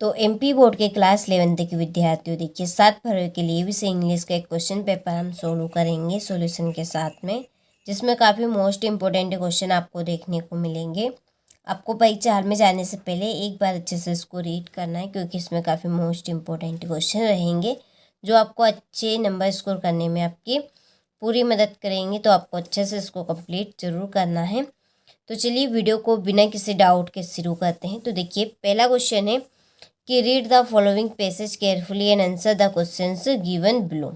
तो MP board के class 11 के विद्यार्थियों देखिए 7 फरवरी के लिए विषय इंग्लिश का एक क्वेश्चन पेपर हम सोल्व करेंगे सॉल्यूशन के साथ में, जिसमें काफ़ी मोस्ट इम्पोर्टेंट क्वेश्चन आपको देखने को मिलेंगे। आपको परीक्षा हॉल में जाने से पहले एक बार अच्छे से इसको रीड करना है, क्योंकि इसमें काफ़ी मोस्ट इम्पोर्टेंट क्वेश्चन रहेंगे जो आपको अच्छे नंबर स्कोर करने में आपकी पूरी मदद करेंगे। तो आपको अच्छे से इसको कंप्लीट जरूर करना है। तो चलिए वीडियो को बिना किसी डाउट के शुरू करते हैं। तो देखिए पहला क्वेश्चन है कि read the following passage carefully and answer the questions given below.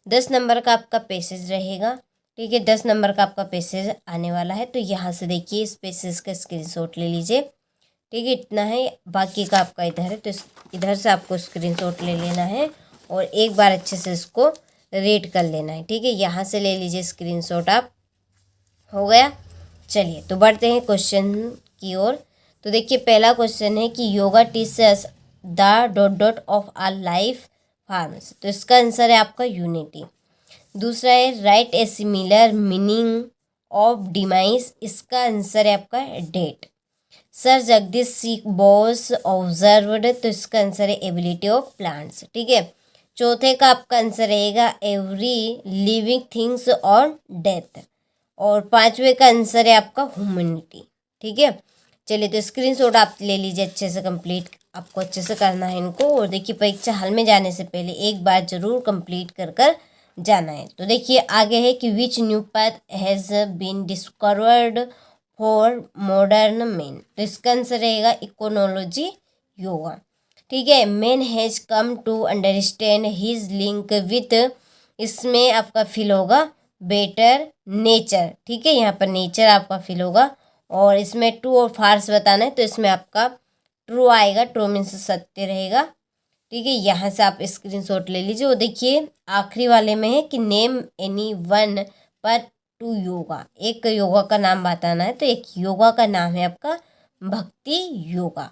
10 number का आपका पैसेज रहेगा, ठीक है। 10 नंबर का आपका पैसेज आने वाला है। तो यहाँ से देखिए इस पैसेज का स्क्रीनशॉट ले लीजिए, ठीक है। इतना है, बाकी का आपका इधर है, तो इधर से आपको स्क्रीनशॉट ले लेना है और एक बार अच्छे से इसको रीड कर लेना है, ठीक है। यहाँ से ले लीजिए स्क्रीनशॉट आप। हो गया। चलिए तो बढ़ते हैं क्वेश्चन की ओर। तो देखिए पहला क्वेश्चन है कि yoga teachers the dot dot of our life forms. तो इसका आंसर है आपका यूनिटी। दूसरा है write a similar meaning of demise. इसका आंसर है आपका death. Sir Jagdish Singh Bose observed. तो इसका आंसर है एबिलिटी ऑफ प्लांट्स, ठीक है। चौथे का आपका आंसर रहेगा एवरी लिविंग थिंग्स और डेथ। और पांचवे का आंसर है आपका ह्यूमैनिटी, ठीक है। चलिए तो स्क्रीनशॉट आप ले लीजिए, अच्छे से कंप्लीट आपको अच्छे से करना है इनको। और देखिए परीक्षा हॉल में जाने से पहले एक बार जरूर कंप्लीट कर जाना है। तो देखिए आगे है कि which new path has been discovered for modern man. तो इसका आंसर रहेगा इकोनोलॉजी योगा, ठीक है। Man has come to understand his link with. इसमें आपका फिल होगा बेटर नेचर, ठीक है। यहाँ पर नेचर आपका फिल होगा। और इसमें ट्रू और फाल्स बताना है, तो इसमें आपका ट्रू आएगा। ट्रू मीन्स सत्य रहेगा, ठीक है। यहाँ से आप स्क्रीनशॉट ले लीजिए। और देखिए आखिरी वाले में है कि नेम एनी वन पर टू योगा। एक योगा का नाम बताना है, तो एक योगा का नाम है आपका भक्ति योगा,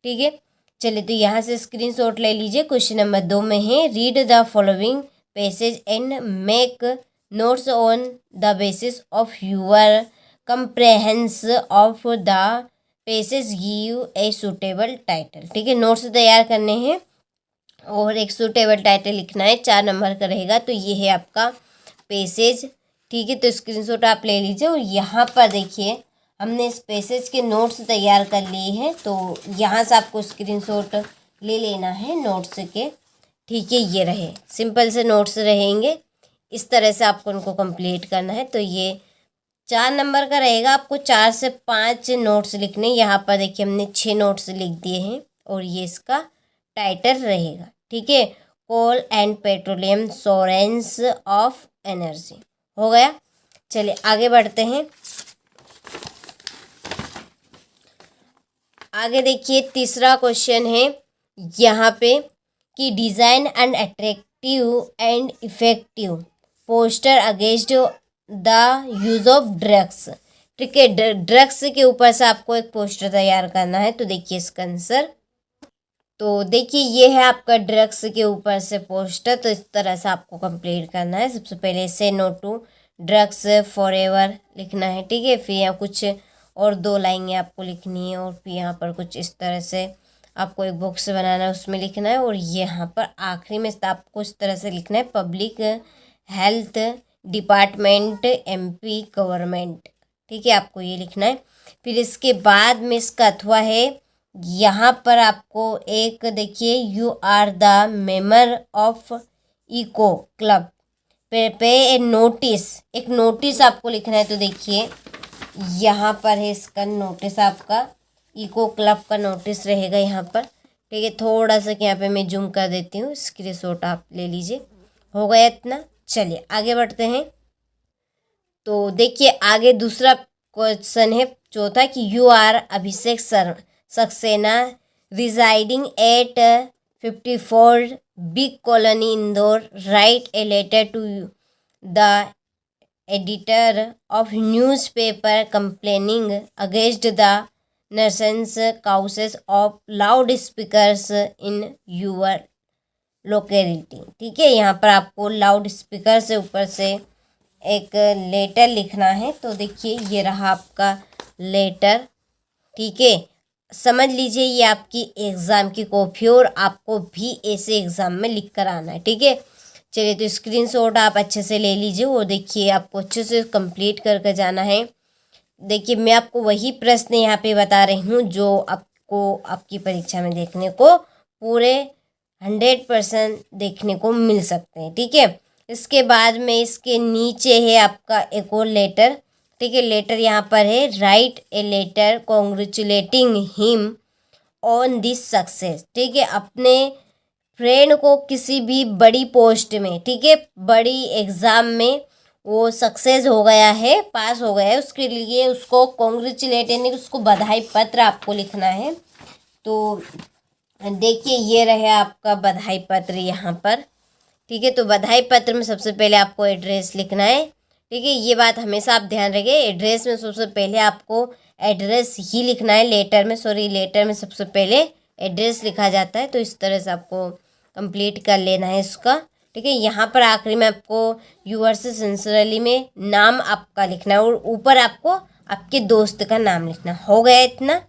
ठीक है। चलिए तो यहाँ से स्क्रीनशॉट ले लीजिए। क्वेश्चन नंबर 2 में है read the following passage and make notes on the basis of your comprehension of the passage give a suitable title, ठीक है। नोट्स तैयार करने हैं और एक सूटेबल टाइटल लिखना है। 4 नंबर का रहेगा। तो ये है आपका पैसेज, ठीक है। तो स्क्रीनशॉट आप ले लीजिए। और यहाँ पर देखिए हमने इस पैसेज के नोट्स तैयार कर लिए हैं, तो यहाँ से आपको स्क्रीनशॉट ले लेना है नोट्स के, ठीक है। ये रहे सिंपल से नोट्स रहेंगे, इस तरह से आपको उनको कंप्लीट करना है। तो ये 4 नंबर का रहेगा। आपको 4 से 5 नोट्स लिखने। यहाँ पर देखिए हमने 6 नोट्स लिख दिए हैं और ये इसका टाइटल रहेगा, ठीक है। कोल एंड पेट्रोलियम सोरेंस ऑफ एनर्जी। हो गया। चलिए आगे बढ़ते हैं। आगे देखिए तीसरा क्वेश्चन है यहाँ पे कि design and attractive and effective poster against the use of drugs, ठीक है। ड्रग्स के ऊपर से आपको एक पोस्टर तैयार करना है। तो देखिए इसका आंसर, तो देखिए ये है आपका ड्रग्स के ऊपर से पोस्टर। तो इस तरह से आपको कंप्लीट करना है। सबसे पहले से नो टू ड्रग्स फॉरएवर लिखना है, ठीक है। फिर यहाँ कुछ और 2 लाइनें आपको लिखनी है। और फिर यहाँ पर कुछ इस तरह से आपको एक बॉक्स बनाना है, उसमें लिखना है। और यहाँ पर आखिरी में आपको इस तरह से लिखना है public health department MP government, ठीक है। आपको ये लिखना है। फिर इसके बाद में इसका अथवा है यहाँ पर आपको एक देखिए you are the member of eco club पे ए नोटिस। एक नोटिस आपको लिखना है। तो देखिए यहाँ पर है इसका नोटिस, आपका इको क्लब का नोटिस रहेगा यहाँ पर, ठीक है। थोड़ा सा यहाँ पे मैं जूम कर देती हूँ, स्क्रीनशॉट आप ले लीजिए। हो गया इतना। चलिए आगे बढ़ते हैं। तो देखिए आगे दूसरा क्वेश्चन है चौथा कि you are Abhishek Saxena residing at 54 big colony Indore write a letter to the editor of newspaper complaining against the nuisance caused of loud speakers in your locality, ठीक है। यहाँ पर आपको लाउड स्पीकर से ऊपर से एक लेटर लिखना है। तो देखिए ये रहा आपका लेटर, ठीक है। समझ लीजिए ये आपकी एग्ज़ाम की कॉपी और आपको भी ऐसे एग्ज़ाम में लिख कर आना है, ठीक है। चलिए तो स्क्रीनशॉट आप अच्छे से ले लीजिए और देखिए आपको अच्छे से कंप्लीट करके जाना है। देखिए मैं आपको वही प्रश्न यहाँ पे बता रही हूँ जो आपको आपकी परीक्षा में देखने को पूरे 100% देखने को मिल सकते हैं, ठीक है। इसके बाद में इसके नीचे है आपका एक और लेटर, ठीक है। लेटर यहाँ पर है, write a letter congratulating him on this success, ठीक है। अपने फ्रेंड को किसी भी बड़ी पोस्ट में, ठीक है, बड़ी एग्ज़ाम में वो सक्सेस हो गया है, पास हो गया है, उसके लिए उसको कॉन्ग्रेचुलेट यानी उसको बधाई पत्र आपको लिखना है। तो देखिए ये रहे आपका बधाई पत्र यहाँ पर, ठीक है। तो बधाई पत्र में सबसे पहले आपको एड्रेस लिखना है, ठीक है। ये बात हमेशा आप ध्यान रखिए, एड्रेस में सबसे पहले आपको एड्रेस ही लिखना है। लेटर में सबसे पहले एड्रेस लिखा जाता है। तो इस तरह से आपको कंप्लीट कर लेना है इसका, ठीक है। यहाँ पर आखिरी में आपको यूअर्स सिंसियरली में नाम आपका लिखना है और ऊपर आपको आपके दोस्त का नाम लिखना। हो गया इतना।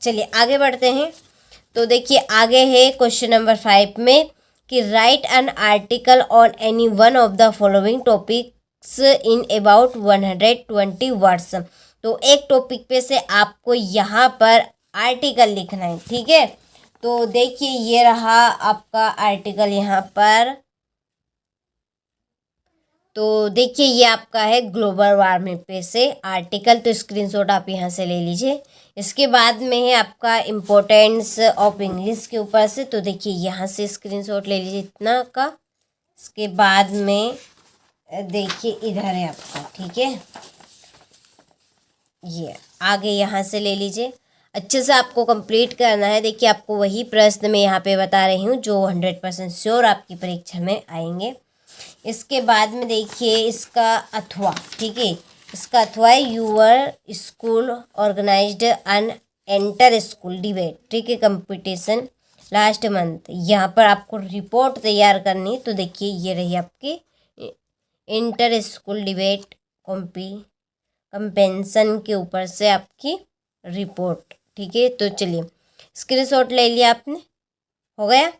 चलिए आगे बढ़ते हैं। तो देखिए आगे है क्वेश्चन नंबर 5 में कि right an article on any one of the following topics in about 120 words. तो एक टॉपिक पे से आपको यहाँ पर आर्टिकल लिखना है, ठीक है। तो देखिए ये रहा आपका आर्टिकल यहाँ पर। तो देखिए ये आपका है ग्लोबल वार्मिंग पे से आर्टिकल। तो स्क्रीनशॉट आप यहाँ से ले लीजिए। इसके बाद में है आपका इम्पोर्टेंस ऑफ इंग्लिश के ऊपर से। तो देखिए यहाँ से स्क्रीनशॉट ले लीजिए इतना का। इसके बाद में देखिए इधर है आपका, ठीक है। ये आगे यहाँ से ले लीजिए, अच्छे से आपको कंप्लीट करना है। देखिए आपको वही प्रश्न मैं यहाँ पे बता रही हूँ जो 100% श्योर आपकी परीक्षा में आएंगे। इसके बाद में देखिए इसका अथवा, ठीक है। इसका अथवा है your school organized an inter school debate, ठीक है, कंपटीशन लास्ट मंथ। यहाँ पर आपको रिपोर्ट तैयार करनी। तो देखिए ये रही आपकी इंटर स्कूल डिबेट कंपेंसन के ऊपर से आपकी रिपोर्ट, ठीक है। तो चलिए स्क्रीनशॉट ले लिया आपने, हो गया।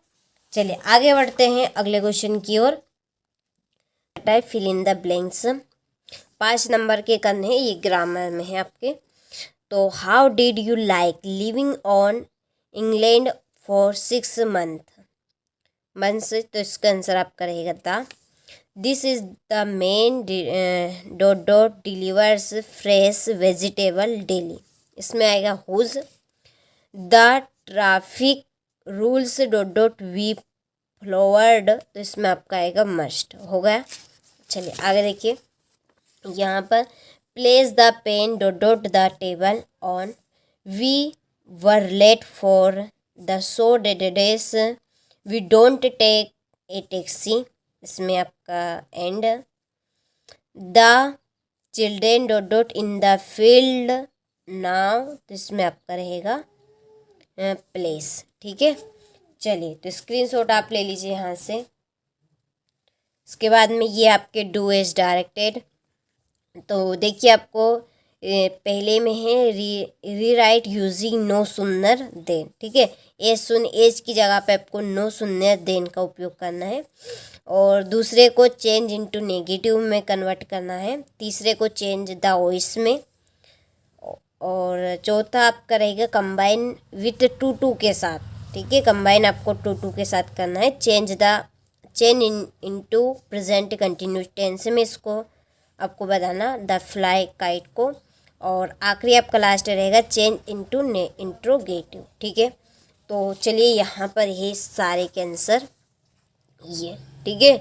चलिए आगे बढ़ते हैं अगले क्वेश्चन की ओर। Type fill in the blanks. 5 number के करने हैं, ये ग्रामर में है आपके। तो how did you like living on England for 6 months. तो इसका आंसर आपका रहेगा the. This is the man dot delivers fresh vegetable daily. इसमें आएगा whose. The traffic rules dot we followed. तो इसमें आपका आएगा मस्ट। हो गया। चलिए आगे देखिए यहाँ पर place the pen dot the table on. We were late for the so days we don't take a taxi. इसमें आपका and. The children dot in the field now. तो इसमें आपका रहेगा प्लेस, ठीक है। चलिए तो स्क्रीनशॉट आप ले लीजिए यहाँ से। इसके बाद में ये आपके डू एज डायरेक्टेड। तो देखिए आपको पहले में है rewrite using no sooner than, ठीक है। एज की जगह पे आपको नो सुनर देन का उपयोग करना है। और दूसरे को चेंज इनटू नेगेटिव में कन्वर्ट करना है। तीसरे को चेंज द वॉइस में। और चौथा आपका रहेगा कंबाइन विथ टू के साथ, ठीक है। कंबाइन आपको टू के साथ करना है। Change into present continuous tense में इसको आपको बताना द फ्लाई काइट को। और आखिरी आपका लास्ट रहेगा चेंज इनटू इंट्रोगेटिव, ठीक है। तो चलिए यहाँ पर ये सारे के आंसर ये, ठीक है।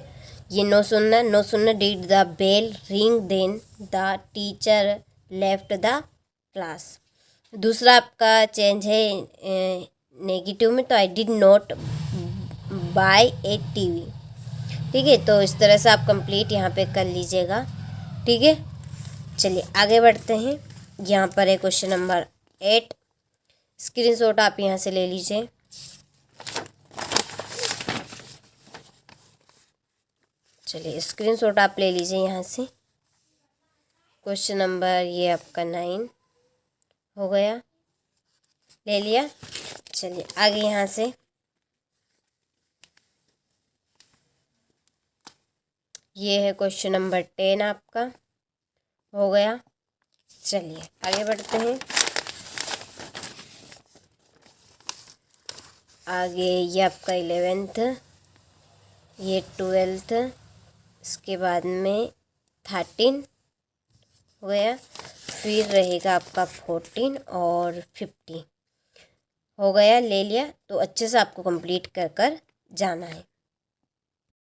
ये no sooner did the bell ring than the teacher left the class. दूसरा आपका चेंज है नेगेटिव में। तो I did not buy a TV, ठीक है। तो इस तरह से आप कंप्लीट यहाँ पे कर लीजिएगा, ठीक है। चलिए आगे बढ़ते हैं। यहाँ पर है क्वेश्चन नंबर 8। स्क्रीनशॉट आप यहाँ से ले लीजिए। चलिए स्क्रीनशॉट आप ले लीजिए यहाँ से। क्वेश्चन नंबर ये आपका 9 हो गया। ले लिया। चलिए आगे यहाँ से ये है क्वेश्चन नंबर 10 आपका हो गया। चलिए आगे बढ़ते हैं। आगे ये आपका 11th, ये 12th, इसके बाद में 13 हो गया, फिर रहेगा आपका 14 और 15 हो गया। ले लिया। तो अच्छे से आपको कंप्लीट कर कर जाना है।